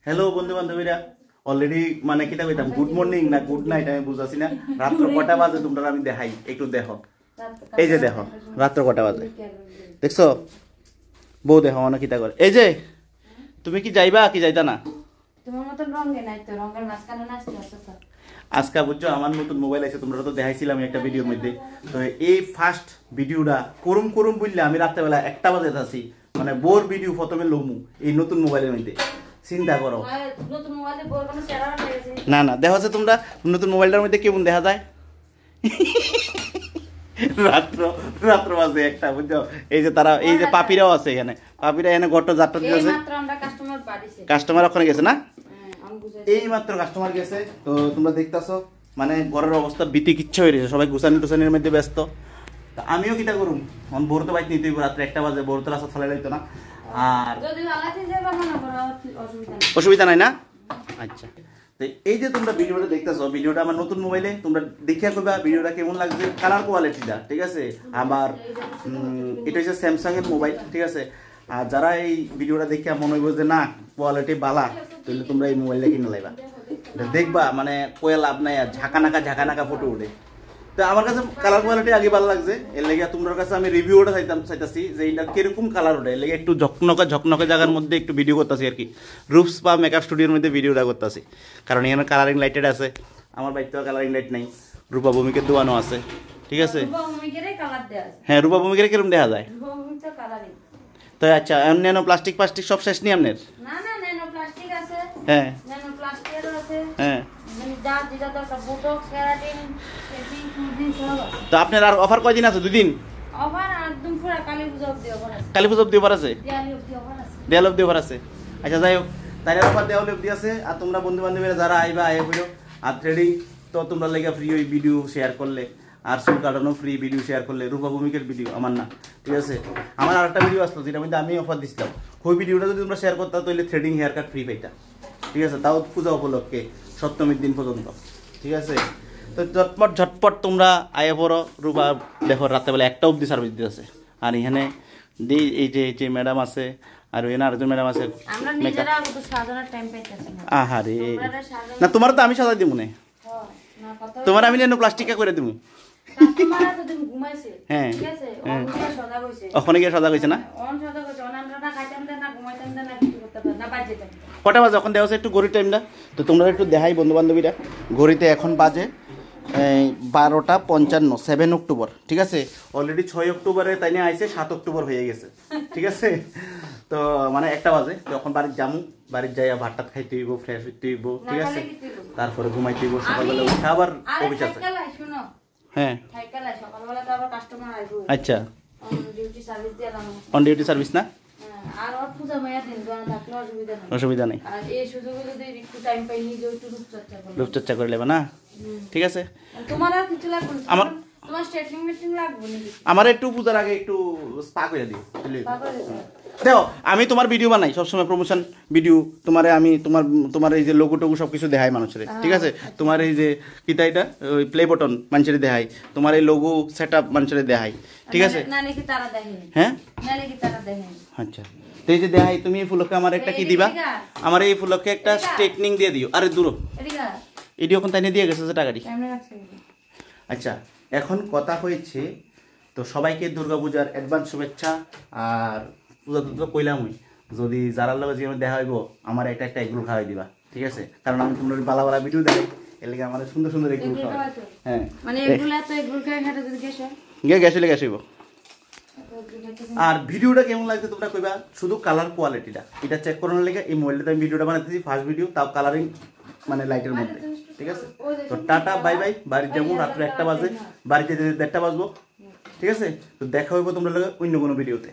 Hello বন্ধু বান্ধবীরা already মানে কিটা কইতাম গুড মর্নিং না গুড নাইট আমি বুঝাছি না রাত্র কটা বাজে তোমরা আমি দেখাই একটু দেখো এই যে দেখো রাত্র কটা বাজে দেখছো বউ দেখো মানে কিটা করে এই যে তুমি কি যাইবা কি যাইতা না তোমার মতন রঙে নাই তো রঙের মাঝখানে নাচতে আসছো আজকে বুঝছো আমার নতুন মোবাইল আছে তোমরা তো দেখাইছিলাম একটা ভিডিওর মধ্যে তো এই ফার্স্ট ভিডিওটা করুম করুম বললে আমি রাত্রেবেলা 1টা বাজে আছি মানে বোর ভিডিও প্রথমে লমু এই নতুন মোবাইলের মধ্যে চিন্তা করো নতুন মোবাইলে বোর কোনো চেহারা লাগছে না না দেখো যে তোমরা নতুন মোবাইলটার মধ্যে কেমন দেখা যায় রাত্র রাত্র বাজে 1টা বুঝছো এই যে তারা এই যে পাপিরাও আছে এখানে পাপিরা এখানে গট্ট যাত্রা দিতেছে এই মাত্র আমরা কাস্টমার পাঠিয়েছি কাস্টমার ওখানে গেছে না এই মাত্র কাস্টমার গেছে তো তোমরা দেখতাছো মানে ঘরের অবস্থা বিতি কিচ্ছু হয়ে গেছে সবাই গুছানি টুসানির মধ্যে ব্যস্ত তা আমিও কিটা করুম এখন বোর তো বাইক নিতে হইব রাত্রে 1টা বাজে বোর তো রাস্তা ফেলা যাইতো না আর যদি আলাদা যাবে না অসুবিধা নাই না আচ্ছা তো এই যে তোমরা ভিডিওটা দেখতেছো ভিডিওটা আমার নতুন মোবাইলে তোমরা দেখিয়া কইবা ভিডিওটা কেমন লাগছে কালার কোয়ালিটিটা ঠিক আছে আবার এটা হচ্ছে স্যামসাং এর মোবাইল ঠিক আছে আর যারা এই ভিডিওটা দেখিয়া মনে হইব যে না কোয়ালিটি বালা তাহলে তোমরা এই মোবাইলটা কিনে লাইবা এটা দেখবা মানে কোয়া লাভ নাই আর ঝাঁকানাকা ফটো উঠে তো আমার কাছে কালার কোয়ালিটি আগে ভালো লাগছে এর লেগে তোমার কাছে আমি রিভিউটা চাইতাছি যে এটা কিরকম কালার ওঠে এর লেগে একটু ঝকনকা জায়গার মধ্যে একটু ভিডিও করতেছি আর কি রুফস বা মেকআপ স্টুডিওর মধ্যে ভিডিওটা করতেছি কারণ এখানে কালারিং লাইটেড আছে আমার বাড়িতে কালারিং লাইট নাই রূপা ভূমিকের দোকানও আছে ঠিক আছে হ্যাঁ রূপা ভূমিকের কিরকম দেখা যায় তো আচ্ছা ন্যানো প্লাস্টিক সব শেষ নি আপনার হ্যাঁ হ্যাঁ তো আপনার আর অফার কয়দিন আছে 2 দিন কালী পূজা অব্দি অফার আছে দেয়াল অব্দি অফার আছে আচ্ছা যাই হোক তাই অফার দেওয়াল অব্দি আছে আর তোমরা বন্ধু বান্ধবীরা যারা আইবা আয় হইলো আর থ্রেডিং তো তোমরা লেগে ফ্রি ওই ভিডিও শেয়ার করলে আর চুল কাটানো ফ্রি ভিডিও শেয়ার করলে রূপা ভূমিকের ভিডিও আমার না ঠিক আছে আমার আর একটা ভিডিও আসলো যেটার মধ্যে আমি অফার দিছিলাম ওই ভিডিওটা যদি তোমরা শেয়ার করতে তাহলে থ্রেডিং হেয়ার কাট ফ্রি পাইতা ঠিক আছে তাও পূজা উপলক্ষে সপ্তমীর দিন পর্যন্ত ঠিক আছে তো ঝটপট তোমরা আয়ে পড়ো রূপা দেখো রাত্রেবেলা 1টা অবধি সার্ভিস দিতেছে আর এখানে এই যে ম্যাডাম আছে আর এখানে আরেকজন ম্যাডাম আছে আহারে না তোমার তো আমি সাজা দিব না তোমার আমি যেন প্লাস্টিকা করে দিব হ্যাঁ ওখানে গিয়ে সজাগ হয়েছে না কটা বাজে এখন দেওয়া একটু ঘড়ির টাইমটা তো তোমরা একটু দেখাই বন্ধু বান্ধবীরা ঘড়িতে এখন বাজে 12টা 55 7 অক্টোবর ঠিক আছে অলরেডি 6 অক্টোবরে তাই নিয়ে আইসে 7 অক্টোবর হয়ে গেছে ঠিক আছে তো মানে 1টা বাজে তখন বাড়ির যামু বাড়ির যাইয়া ভাতটা খাইতে হইব ফ্রেশ হইতে হইব ঠিক আছে তারপরে ঘুমাইতে হইব সকালবেলা উঠে আবার অফিস আছে হ্যাঁ আচ্ছা অন ডিউটি সার্ভিস না আর আর পূজা মায়া দিন দোকানে থাকলে অসুবিধা নেই আর এই সুযোগে যদি একটু টাইম পাই নিজে একটু রূপচর্চা করে লেবা না ঠিক আছে তোমার আর কিছু লাগবে আমার তোমার স্ট্রেটনিং মিটিং লাগবে নাকি আমার একটু পূজার আগে একটু স্পা করে দিও দেখো আমি তোমার ভিডিও বানাই সবসময় প্রমোশন ভিডিও তোমারে আমি তোমার এই যে লোগো টোগো সবকিছু দেখাই মানুষের ঠিক আছে তোমার এই যে কিতা এটা ওই প্লে বাটন মানুষের দেখাই তোমার এই লোগো সেটআপ মানুষের দেখাই ঠিক আছে না নাকি তারা দেখে হ্যাঁ না নাকি তারা দেখে আচ্ছা তো এই যে দেখাই তুমি এই ফুলকে আমার একটা কি দিবা আমার এই ফুলকে একটা স্ট্রেটনিং দিয়ে দিও আরে দূর এডি এখন তাই দিয়ে গেছে টাকাটি আচ্ছা এখন কথা হয়েছে তো সবাইকে দুর্গাপূজার অ্যাডভান্স শুভেচ্ছা আর পূজা তো কইলামই যদি যারা লগে জীবনে দেখা হইব আমার একটা এগুলো খাওয়াই দিবা ঠিক আছে কারণ আমি তোমার বালা ভিডিও দেখাই এর লাগে আমার সুন্দর এগুলো খাওয়াই হ্যাঁ মানে এগুলা তো এগুলো খাইতে যদি গ্যাস হইব আর ভিডিওটা কেমন লাগছে তোমরা কইবা শুধু কালার কোয়ালিটিটা এটা চেক করানোর লাগে এই মোবাইলটাতে আমি ভিডিওটা বানাইতেছি ফার্স্ট ভিডিও তাও কালারিং মানে লাইটের মধ্যে ঠিক আছে তো টাটা বাই বাই বাড়িতে যাবো রাত্রে 1টা বাজে বাড়িতে যেতে 1:30 বাজবো ঠিক আছে তো দেখা হইব তোমরা লগে অন্য কোনো ভিডিওতে।